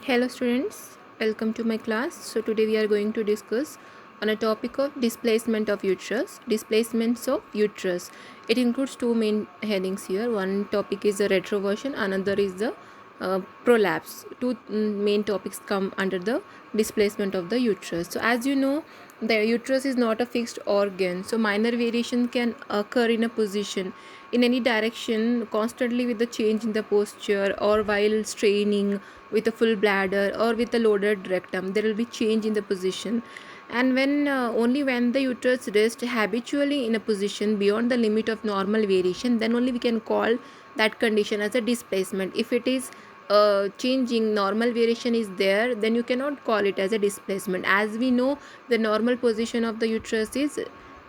Hello students, welcome to my class. So today we are going to discuss on a topic of displacement of uterus. Displacements of uterus. It includes two main headings here. One topic is the retroversion, another is the prolapse. Two main topics come under the displacement of the uterus. So as you know, the uterus is not a fixed organ, so minor variation can occur in a position in any direction constantly with the change in the posture, or while straining with a full bladder or with a loaded rectum there will be change in the position. And when only when the uterus rests habitually in a position beyond the limit of normal variation, then only we can call that condition as a displacement. If it is changing, normal variation is there, then you cannot call it as a displacement. As we know, the normal position of the uterus is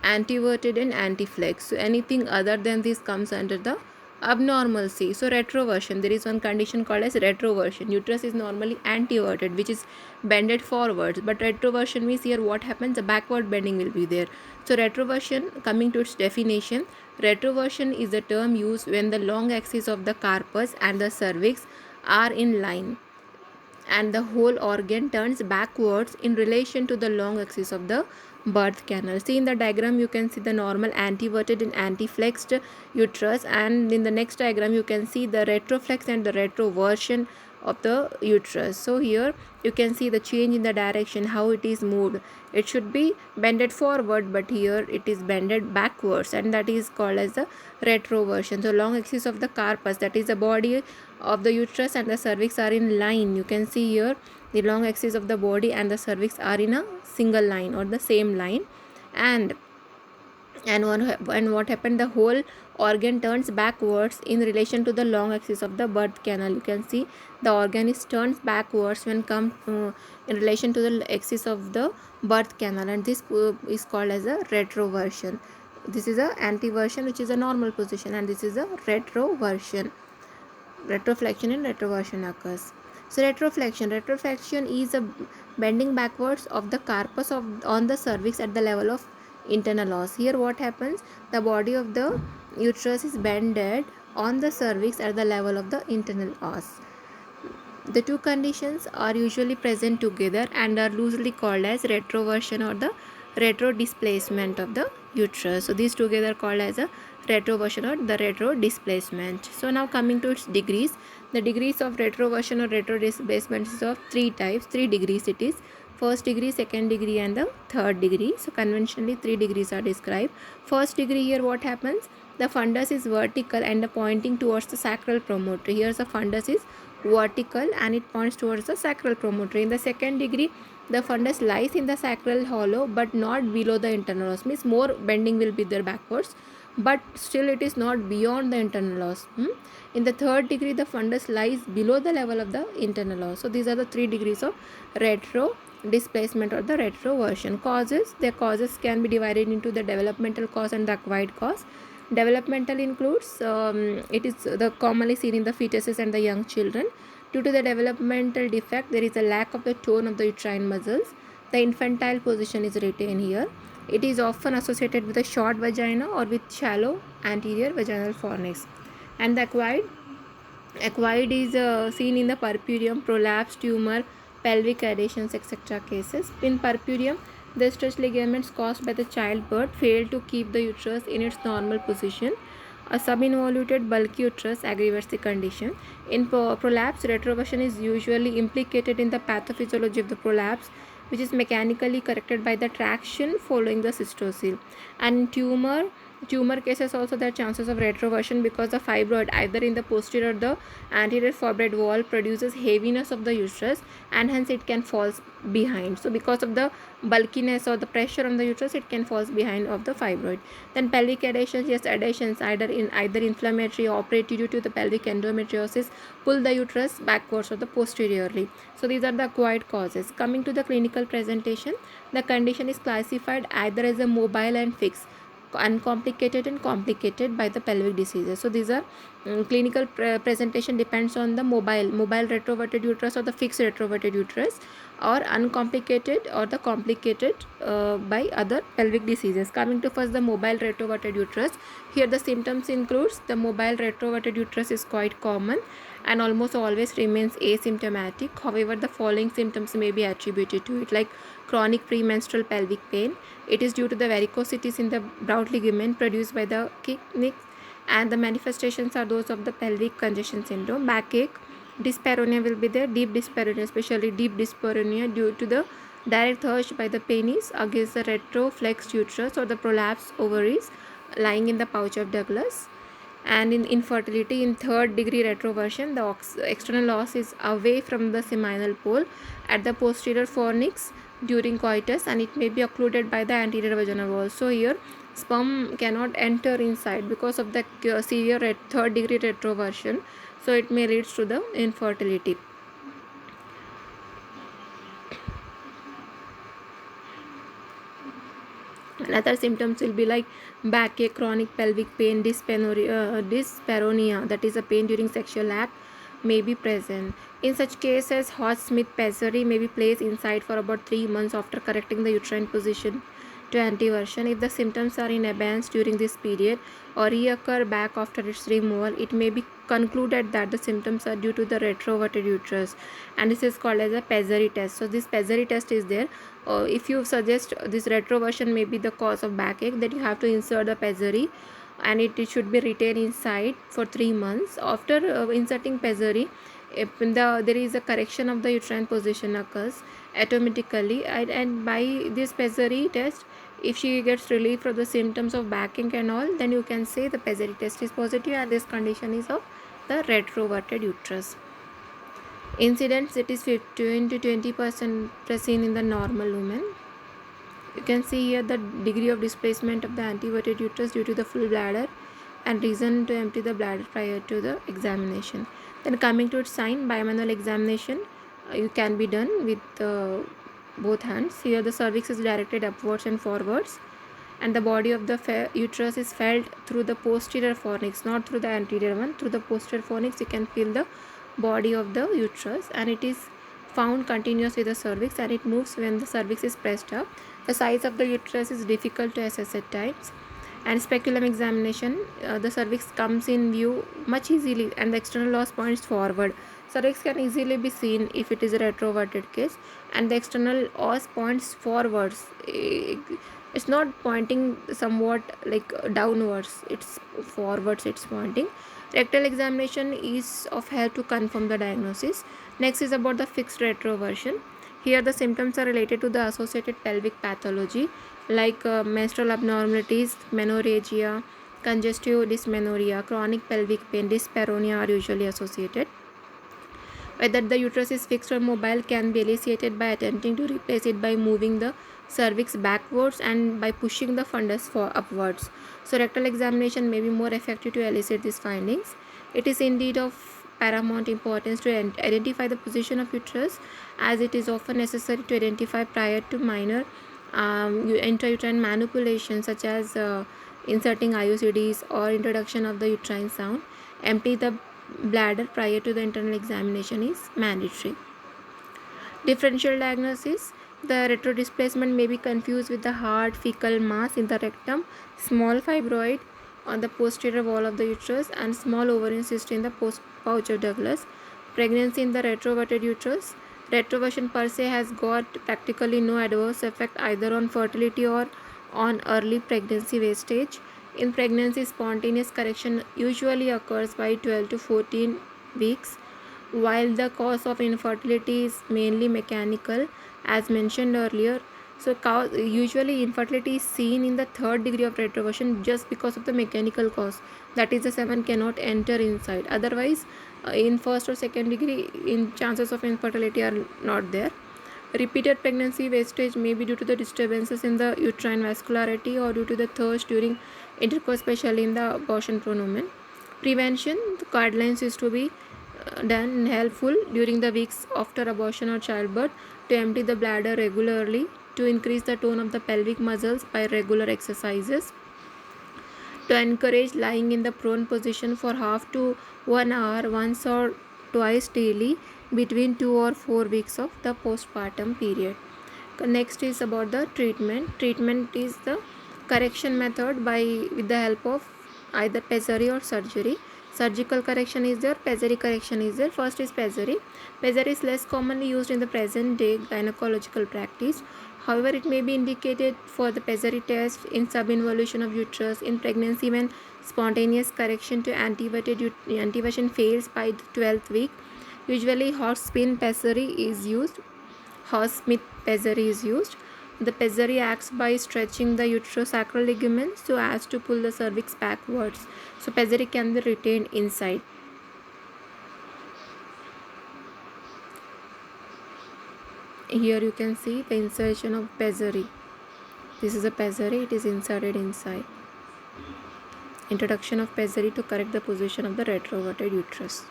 antiverted and antiflex, so anything other than this comes under the abnormalcy. So retroversion, there is one condition called as retroversion. Uterus is normally antiverted, which is bended forwards, but retroversion means here what happens, the backward bending will be there. So retroversion, coming to its definition, retroversion is the term used when the long axis of the carpus and the cervix are in line and the whole organ turns backwards in relation to the long axis of the birth canal. See in the diagram you can see the normal antiverted and antiflexed uterus, and in the next diagram you can see the retroflex and the retroversion of the uterus. So here you can see the change in the direction, how it is moved. It should be bended forward, but here it is bended backwards, and that is called as the retroversion. So long axis of the carpus, that is the body of the uterus, and the cervix are in line. You can see here the long axis of the body and the cervix are in a single line or the same line. And what happened, the whole organ turns backwards in relation to the long axis of the birth canal. You can see the organ is turns backwards when come in relation to the axis of the birth canal, and this is called as a retroversion. This is a antiversion, which is a normal position, and this is a retroversion. Retroflexion and retroversion occurs. So retroflexion is a bending backwards of the carpus of on the cervix at the level of internal os. Here what happens, the body of the uterus is bended on the cervix at the level of the internal os. The two conditions are usually present together and are loosely called as retroversion or the retro displacement of the uterus. So these together called as a retroversion or the retro displacement. So now coming to its degrees, the degrees of retroversion or retro displacement is of three types, 3 degrees it is. First degree, second degree, and the third degree. So conventionally 3 degrees are described. First degree, here what happens, the fundus is vertical and pointing towards the sacral promontory. Here the fundus is vertical and it points towards the sacral promontory. In the second degree, the fundus lies in the sacral hollow but not below the internal os, means more bending will be there backwards, but still it is not beyond the internal os. In the third degree, the fundus lies below the level of the internal os. So these are the 3 degrees of retro displacement or the retroversion. Causes, the causes can be divided into the developmental cause and the acquired cause. Developmental includes it is the commonly seen in the fetuses and the young children. Due to the developmental defect, there is a lack of the tone of the uterine muscles. The infantile position is retained here. It is often associated with a short vagina or with shallow anterior vaginal fornix. And the acquired is seen in the purpurium, prolapse, tumor, pelvic adhesions, etc. cases. In purpurium, the stretched ligaments caused by the childbirth fail to keep the uterus in its normal position. A subinvoluted bulky uterus aggravates the condition. In prolapse, retroversion is usually implicated in the pathophysiology of the prolapse, which is mechanically corrected by the traction following the cystocele. And tumor cases also, there are chances of retroversion because the fibroid either in the posterior or the anterior fibroid wall produces heaviness of the uterus, and hence it can fall behind. So because of the bulkiness or the pressure on the uterus, it can fall behind of the fibroid. Then pelvic adhesions, yes, adhesions either inflammatory or operative due to the pelvic endometriosis pull the uterus backwards or the posteriorly. So these are the acquired causes. Coming to the clinical presentation, the condition is classified either as a mobile and fixed, uncomplicated and complicated by the pelvic diseases. So these are clinical presentation depends on the mobile retroverted uterus or the fixed retroverted uterus, or uncomplicated or the complicated by other pelvic diseases. Coming to first the mobile retroverted uterus, here the symptoms includes the mobile retroverted uterus is quite common, and almost always remains asymptomatic. However, the following symptoms may be attributed to it, like chronic premenstrual pelvic pain. It is due to the varicosities in the broad ligament produced by the kidneys, and the manifestations are those of the pelvic congestion syndrome. Backache, dyspareunia will be there, deep dyspareunia, especially deep dyspareunia due to the direct thrust by the penis against the retroflexed uterus or the prolapsed ovaries lying in the pouch of Douglas. And in infertility in third degree retroversion, the external loss is away from the seminal pole at the posterior fornix during coitus, and it may be occluded by the anterior vaginal wall. So here sperm cannot enter inside because of the severe third degree retroversion, so it may lead to the infertility. Another symptoms will be like backache, chronic pelvic pain, dyspareunia, that is a pain during sexual act, may be present. In such cases, Hodge-Smith pessary may be placed inside for about 3 months after correcting the uterine position to anteversion. If the symptoms are in abeyance during this period or reoccur back after its removal, it may be concluded that the symptoms are due to the retroverted uterus, and this is called as a pessary test. So this pessary test is there. If you suggest this retroversion may be the cause of backache, then you have to insert the pessary, and it should be retained inside for 3 months. After inserting pessary, if there is a correction of the uterine position occurs automatically, and by this pessary test, if she gets relief from the symptoms of backache and all, then you can say the pessary test is positive and this condition is of the retroverted uterus. Incidence, it is 15 to 20% seen in the normal women. You can see here the degree of displacement of the anteverted uterus due to the full bladder and reason to empty the bladder prior to the examination. Then coming to its sign, bimanual examination you can be done with both hands. Here the cervix is directed upwards and forwards, and the body of the uterus is felt through the posterior fornix, not through the anterior one. Through the posterior fornix you can feel the body of the uterus, and it is found continuous with the cervix, and it moves when the cervix is pressed up. The size of the uterus is difficult to assess at times. And speculum examination, the cervix comes in view much easily and the external loss points forward. Cervix can easily be seen if it is a retroverted case, and the external os points forwards. It's not pointing somewhat like downwards, it's forwards, it's pointing. Rectal examination is of help to confirm the diagnosis. Next is about the fixed retroversion. Here the symptoms are related to the associated pelvic pathology like menstrual abnormalities, menorrhagia, congestive dysmenorrhea, chronic pelvic pain, dyspareunia are usually associated. Whether the uterus is fixed or mobile can be elicited by attempting to replace it by moving the cervix backwards and by pushing the fundus upwards. So rectal examination may be more effective to elicit these findings. It is indeed of paramount importance to identify the position of uterus, as it is often necessary to identify prior to minor intrauterine manipulation such as inserting IUCDs or introduction of the uterine sound. Empty the bladder prior to the internal examination is mandatory. Differential diagnosis. The retrodisplacement may be confused with the hard fecal mass in the rectum, small fibroid on the posterior wall of the uterus, and small ovarian cyst in the pouch of Douglas. Pregnancy in the retroverted uterus. Retroversion per se has got practically no adverse effect either on fertility or on early pregnancy wastage. In pregnancy, spontaneous correction usually occurs by 12 to 14 weeks, while the cause of infertility is mainly mechanical, as mentioned earlier. So usually infertility is seen in the third degree of retroversion just because of the mechanical cause, that is the semen cannot enter inside. Otherwise, in first or second degree, in chances of infertility are not there. Repeated pregnancy wastage may be due to the disturbances in the uterine vascularity or due to the thirst during intercourse, especially in the abortion prone women. Prevention, the guidelines is to be done helpful during the weeks after abortion or childbirth to empty the bladder regularly, to increase the tone of the pelvic muscles by regular exercises, to encourage lying in the prone position for half to 1 hour once or twice daily between 2 or 4 weeks of the postpartum period. Next is about the treatment. Treatment is the correction method with the help of either pessary or surgery. Surgical correction is there, pessary correction is there. First is pessary. Pessary is less commonly used in the present day gynecological practice. However, it may be indicated for the pessary test in subinvolution of uterus in pregnancy when spontaneous correction to anteversion fails by the 12th week. Usually, Horst-Smith pessary is used. Horst-Smith pessary is used. The pessary acts by stretching the uterosacral ligament so as to pull the cervix backwards. So pessary can be retained inside. Here you can see the insertion of pessary. This is a pessary, it is inserted inside. Introduction of pessary to correct the position of the retroverted uterus.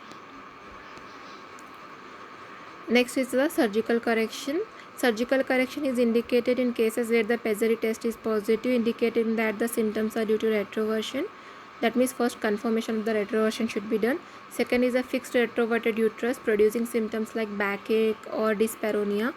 Next is the surgical correction. Surgical correction is indicated in cases where the pessary test is positive, indicating that the symptoms are due to retroversion. That means first confirmation of the retroversion should be done. Second is a fixed retroverted uterus producing symptoms like backache or dyspareunia.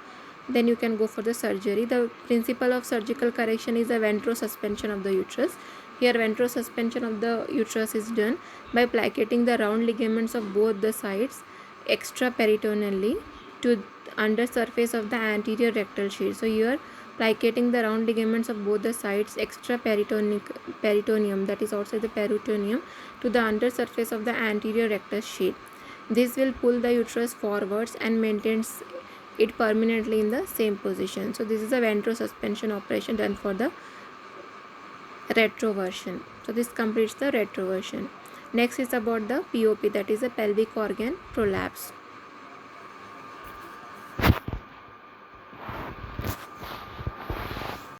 Then you can go for the surgery. The principle of surgical correction is a ventrosuspension of the uterus. Here ventrosuspension of the uterus is done by plicating the round ligaments of both the sides extraperitoneally to under surface of the anterior rectal sheath. So here plicating the round ligaments of both the sides peritoneum, that is outside the peritoneum, to the under surface of the anterior rectus sheath. This will pull the uterus forwards and maintains it permanently in the same position. So this is a ventrosuspension operation done for the retroversion. So this completes the retroversion. Next is about the POP, that is a pelvic organ prolapse.